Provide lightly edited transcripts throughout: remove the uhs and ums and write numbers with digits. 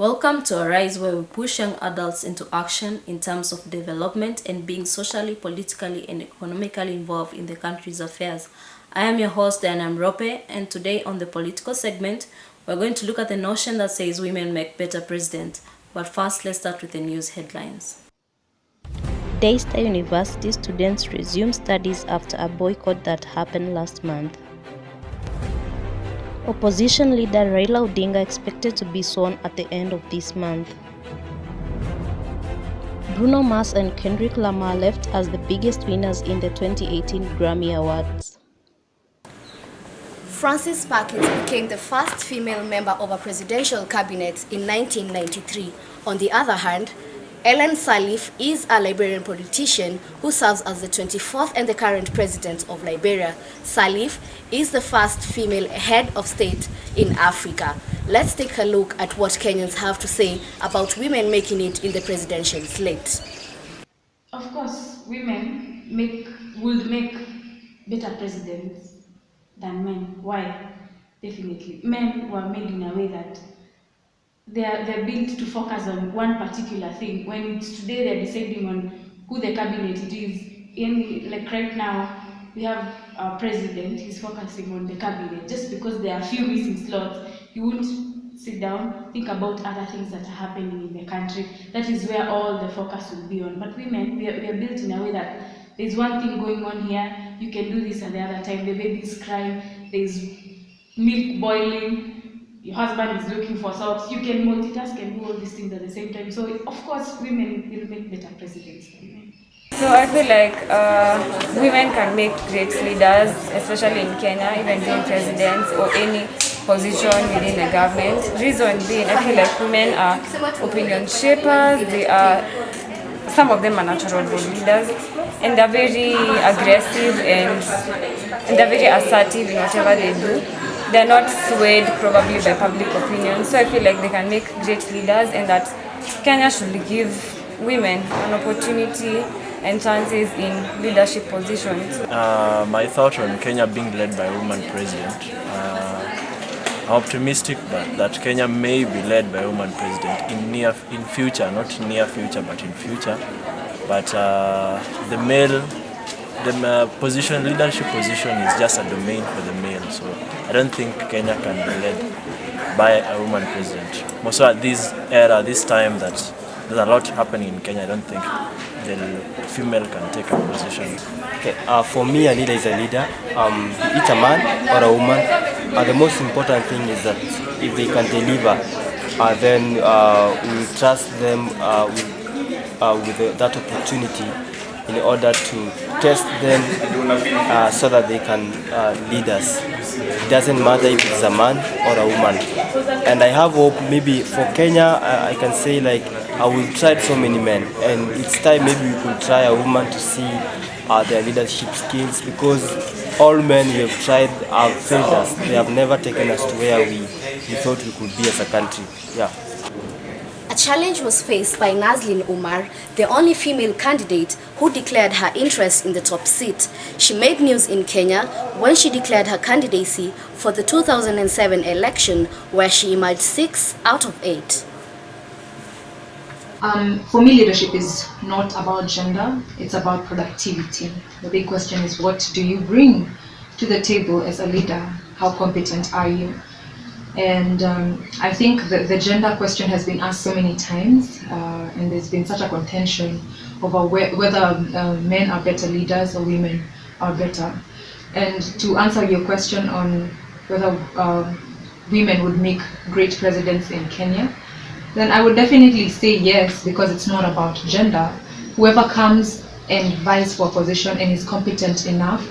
Welcome to Arise, where we push young adults into action in terms of development and being socially, politically, and economically involved in the country's affairs. I am your host, Diana Mrope, and today on the political segment, we're going to look at the notion that says women make better presidents. But first, let's start with the news headlines. Daystar University students resume studies after a boycott that happened last month. Opposition leader Raila Odinga expected to be sworn at the end of this month. Bruno Mars and Kendrick Lamar left as the biggest winners in the 2018 Grammy Awards. Frances Perkins became the first female member of a presidential cabinet in 1993. On the other hand, Ellen Sirleaf is a Liberian politician who serves as the 24th and the current president of Liberia. Sirleaf is the first female head of state in Africa. Let's take a look at what Kenyans have to say about women making it in the presidential slate. Of course, women would make better presidents than men. Why? Definitely. Men were made in a way that they're built to focus on one particular thing. When it's today they're deciding on who the cabinet it is. Like right now, we have our president, he's focusing on the cabinet. Just because there are few missing slots, he won't sit down, think about other things that are happening in the country. That is where all the focus will be on. But women, we are built in a way that there's one thing going on here, you can do this at the other time. The baby's crying, there's milk boiling, your husband is looking for socks, you can multitask and do all these things at the same time. So of course women will make better presidents than men. So I feel like women can make great leaders, especially in Kenya, even being presidents or any position within the government. Reason being, I feel like women are opinion shapers, some of them are natural born leaders, and they're very aggressive and they're very assertive in whatever they do. They're not swayed probably by public opinion. So I feel like they can make great leaders and that Kenya should give women an opportunity and chances in leadership positions. My thought on Kenya being led by a woman president, I'm optimistic that Kenya may be led by a woman president in future, not near future, but in future. But the leadership position is just a domain for the male. So I don't think Kenya can be led by a woman president. Also at this era, this time that there's a lot happening in Kenya, I don't think the female can take a position. Okay, for me, a leader is a leader. Be it a man or a woman. The most important thing is that if they can deliver, then we trust them with that opportunity in order to test them so that they can lead us. It doesn't matter if it's a man or a woman. And I have hope maybe for Kenya, I can say like we've tried so many men, and it's time maybe we could try a woman to see their leadership skills, because all men we have tried have failed us. They have never taken us to where we thought we could be as a country. Yeah. A challenge was faced by Nazlin Umar, the only female candidate who declared her interest in the top seat. She made news in Kenya when she declared her candidacy for the 2007 election, where she emerged 6 out of 8. For me, leadership is not about gender, it's about productivity. The big question is, what do you bring to the table as a leader? How competent are you? And I think that the gender question has been asked so many times, and there's been such a contention over whether men are better leaders or women are better. And to answer your question on whether women would make great presidents in Kenya, then I would definitely say yes, because it's not about gender. Whoever comes and vies for a position and is competent enough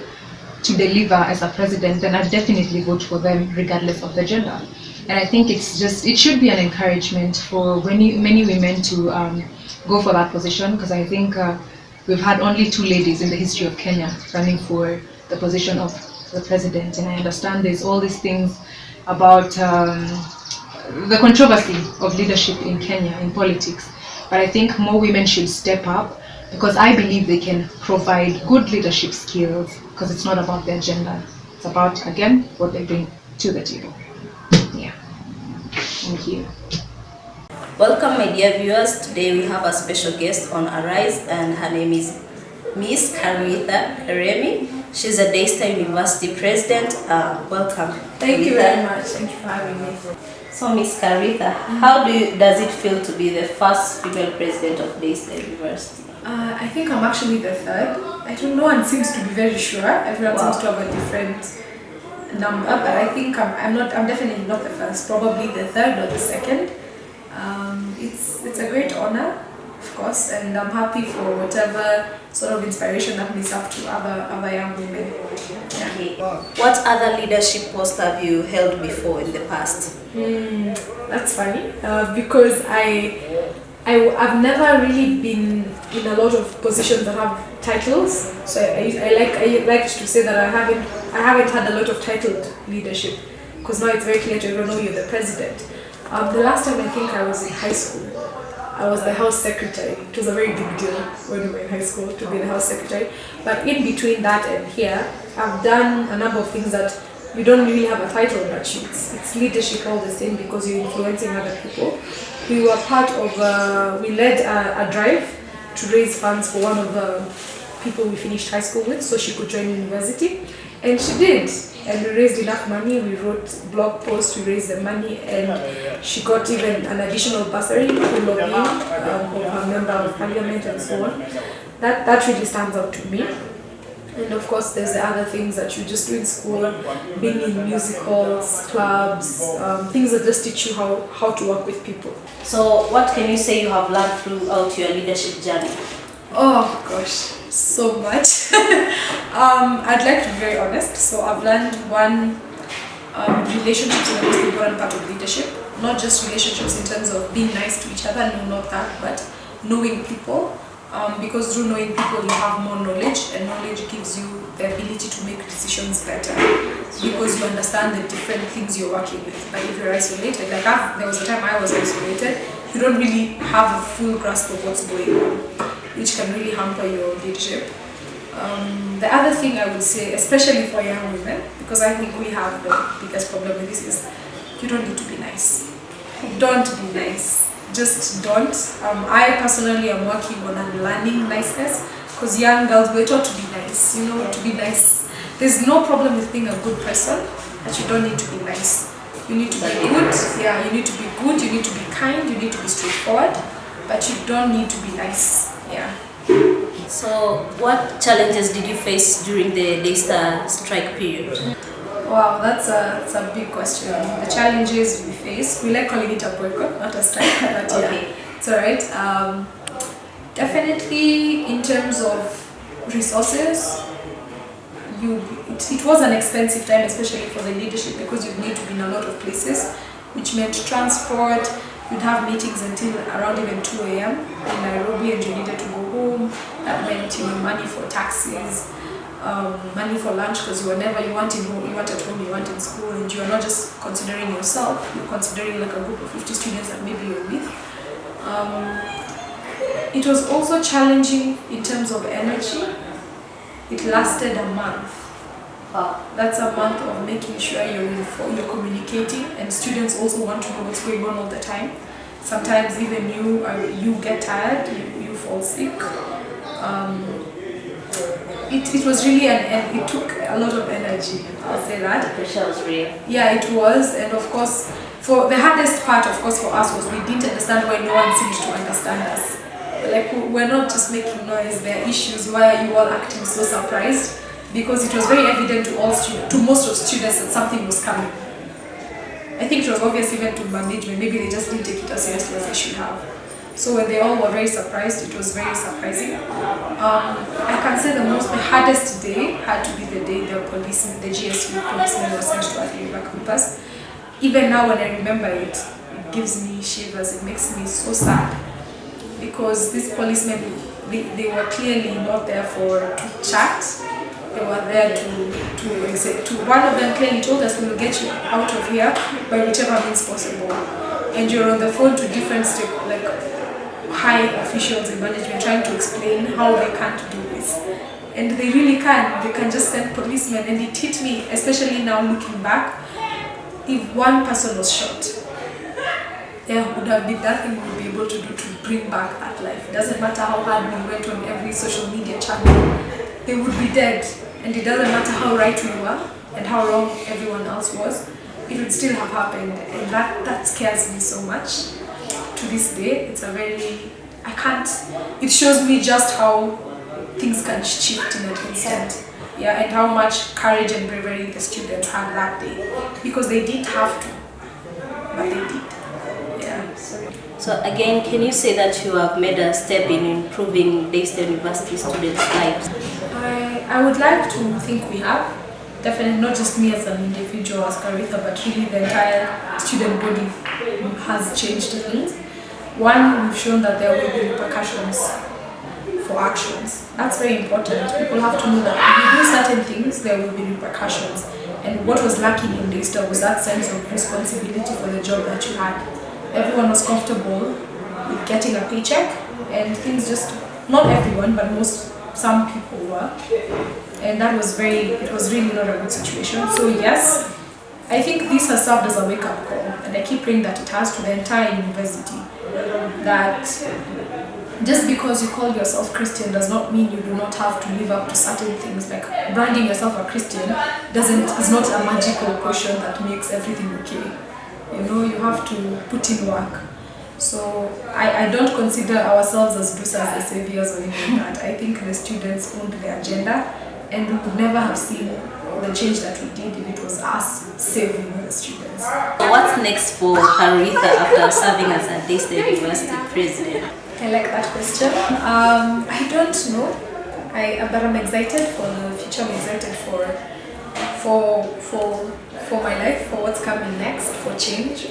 to deliver as a president, then I definitely vote for them regardless of the gender. And I think it should be an encouragement for many women to go for that position, because I think we've had only 2 ladies in the history of Kenya running for the position of the president. And I understand there's all these things about the controversy of leadership in Kenya, in politics. But I think more women should step up, because I believe they can provide good leadership skills, because it's not about their gender. It's about, again, what they bring to the table. Yeah. Thank you. Welcome, my dear viewers. Today we have a special guest on Arise, and her name is Miss Karitha Karemi. She's a Daystar University president. Welcome. Thank you Karitha. very much. Thank you for having me. So, Miss Karitha, how does it feel to be the first female president of Daystar University? I think I'm actually the third. I don't know, no one seems to be very sure. Everyone seems to have a different number, but I think I'm definitely not the first. Probably the third or the second. It's a great honor, of course, and I'm happy for whatever sort of inspiration that may serve to other young women. Yeah. Okay. What other leadership posts have you held before in the past? That's funny because I've never really been in a lot of positions that have titles. So I like to say that I haven't had a lot of titled leadership, because now it's very clear to everyone, know you're the president. The last time I think I was in high school, I was the house secretary. It was a very big deal when we were in high school to be the house secretary. But in between that and here, I've done a number of things that you don't really have a title, but it's leadership all the same, because you're influencing other people. We were part of, we led a drive to raise funds for one of the people we finished high school with, so she could join university. And she did. And we raised enough money, we wrote blog posts, we raised the money, and she got even an additional bursary for lobbying of a member of parliament and so on. That really stands out to me. And of course, there's the other things that you just do in school, being in musicals, clubs, things that just teach you how to work with people. So, what can you say you have learned throughout your leadership journey? Oh gosh, so much. I'd like to be very honest. So I've learned one, relationships are the most important part of leadership. Not just relationships in terms of being nice to each other, no, not that, but knowing people. Because through knowing people you have more knowledge, and knowledge gives you the ability to make decisions better, because you understand the different things you're working with. Like if you're isolated, like there was a time I was isolated, you don't really have a full grasp of what's going on, which can really hamper your leadership. The other thing I would say, especially for young women, because I think we have the biggest problem with this, is you don't need to be nice. Don't be nice. Just don't. I personally am working on unlearning niceness, because young girls were taught to be nice, to be nice. There's no problem with being a good person, but you don't need to be nice. You need to be good, you need to be good, you need to be kind, you need to be straightforward, but you don't need to be nice, So, what challenges did you face during the Daystar strike period? Wow, that's a big question. The challenges we face, we like calling it a boycott, not a strike, but Okay. It's alright. Definitely in terms of resources, it was an expensive time, especially for the leadership, because you need to be in a lot of places, which meant transport. You'd have meetings until around even 2 a.m. in Nairobi, and you needed to go home. That meant money for taxis, money for lunch, because you weren't at home, you weren't in school, and you are not just considering yourself, you're considering like a group of 50 students that maybe you're with. It was also challenging in terms of energy. It lasted a month. That's a month of making sure you're communicating, and students also want to know what's going on all the time. Sometimes even you get tired, you fall sick. It was really, and it took a lot of energy, I'll say that. The pressure was real. Yeah, it was, and of course, for the hardest part, of course, for us was we didn't understand why no one seemed to understand us. Like, we're not just making noise, there are issues. Why are you all acting so surprised? Because it was very evident to most of students that something was coming. I think it was obvious even to management, maybe they just didn't take it as seriously as they should have. So when they all were very surprised, it was very surprising. I can say the hardest day had to be the day the GSU policemen were sent to Athi River campus. Even now when I remember it, it gives me shivers, it makes me so sad. Because these policemen, they were clearly not there to chat. They were there to one of them clearly told us, we will get you out of here by whichever means possible. And you're on the phone to different high officials in management trying to explain how they can't do this. And they really can. They can just send policemen, and it hit me, especially now looking back, if one person was shot, there would have been nothing we would be able to do to bring back that life. It doesn't matter how hard we went on every social media channel, they would be dead. And it doesn't matter how right we were and how wrong everyone else was, it would still have happened. And that scares me so much. To this day, it's a very, it shows me just how things can shift in an instant. Yeah, and how much courage and bravery the students had that day. Because they didn't have to, but they did. Yeah. So again, can you say that you have made a step in improving Daystar University students' lives? I would like to think we have. Definitely not just me as an individual, as Caritha, but really the entire student body has changed things. One, we've shown that there will be repercussions for actions. That's very important. People have to know that if you do certain things, there will be repercussions. And what was lacking in Daystar was that sense of responsibility for the job that you had. Everyone was comfortable with getting a paycheck, and things just, not everyone, but some people were. And it was really not a good situation. So yes, I think this has served as a wake-up call, and I keep praying that it has to the entire university, that just because you call yourself Christian does not mean you do not have to live up to certain things. Like branding yourself a Christian is not a magical potion that makes everything okay. You know, you have to put in work. So I don't consider ourselves as Dusas the saviors or anything like that. I think the students owned the agenda, and we would never have seen the change that we did if it was us saving the students. So what's next for Caritha after serving as a Daystar University president? I like that question. I don't know, but I'm excited for the future. I'm excited for my life, for what's coming next, for change.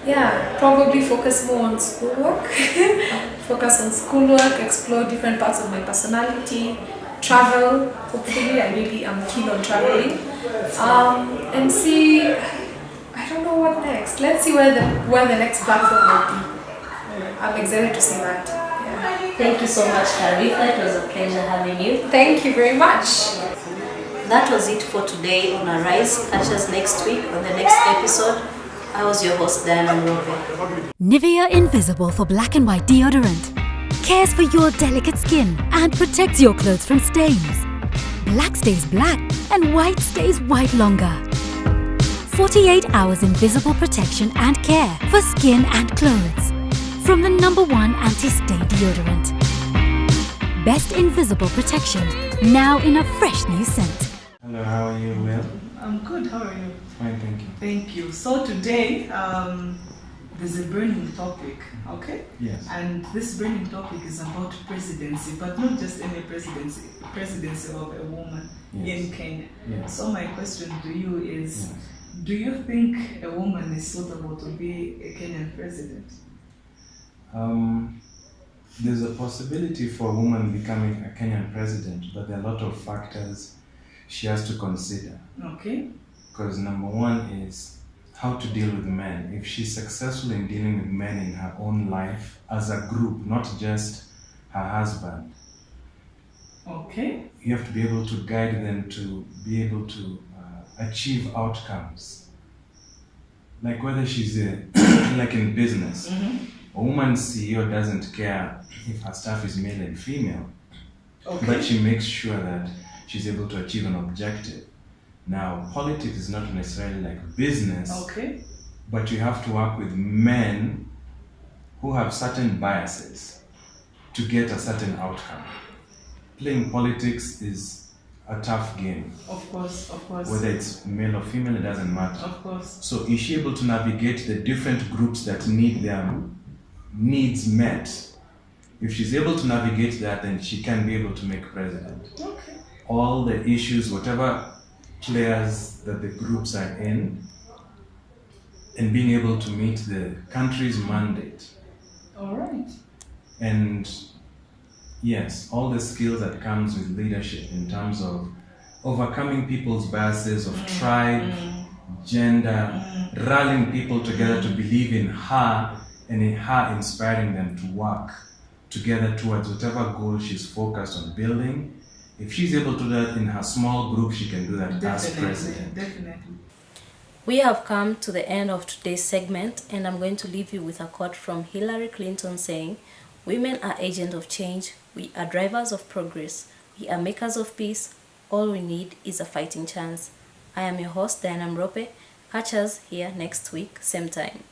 Yeah, probably focus more on schoolwork. Explore different parts of my personality, travel. Hopefully, I really am keen on traveling. And see, I don't know what next. Let's see where the next platform will be. I'm excited to see that. Yeah. Thank you so much, Caritha. It was a pleasure having you. Thank you very much. That was it for today on Arise. Catch us next week on the next episode. I was your host, Diana Mrope. Nivea Invisible for black and white deodorant cares for your delicate skin and protects your clothes from stains. Black stays black and white stays white longer. 48 hours invisible protection and care for skin and clothes from the #1 anti-stain deodorant. Best invisible protection, now in a fresh new scent. Hello, how are you? Well, I'm good, how are you? fine, thank you. Thank you. So today, there's a burning topic, okay? Yes. And this burning topic is about presidency, but not just any presidency of a woman in Kenya. Yes. So my question to you is, Yes. do you think a woman is suitable to be a Kenyan president? There's a possibility for a woman becoming a Kenyan president, but there are a lot of factors she has to consider. Okay. Because #1 is how to deal with men. If she's successful in dealing with men in her own life as a group, not just her husband, okay, you have to be able to guide them to be able to achieve outcomes. Like whether she's like in business, a woman CEO doesn't care if her staff is male and female, but she makes sure that she's able to achieve an objective. Now, politics is not necessarily like business, but you have to work with men who have certain biases to get a certain outcome. Playing politics is a tough game. Of course. Whether it's male or female, it doesn't matter. Of course. So is she able to navigate the different groups that need their needs met? If she's able to navigate that, then she can be able to make president. Okay. All the issues, whatever players that the groups are in, and being able to meet the country's mandate. All right. And yes, all the skills that comes with leadership in terms of overcoming people's biases of tribe, gender, rallying people together to believe in her, and in her inspiring them to work together towards whatever goal she's focused on building. If she's able to do that in her small group, she can do that as president. Definitely. We have come to the end of today's segment, and I'm going to leave you with a quote from Hillary Clinton saying, "Women are agents of change, we are drivers of progress, we are makers of peace, all we need is a fighting chance." I am your host, Diana Mrope. Catch us here next week, same time.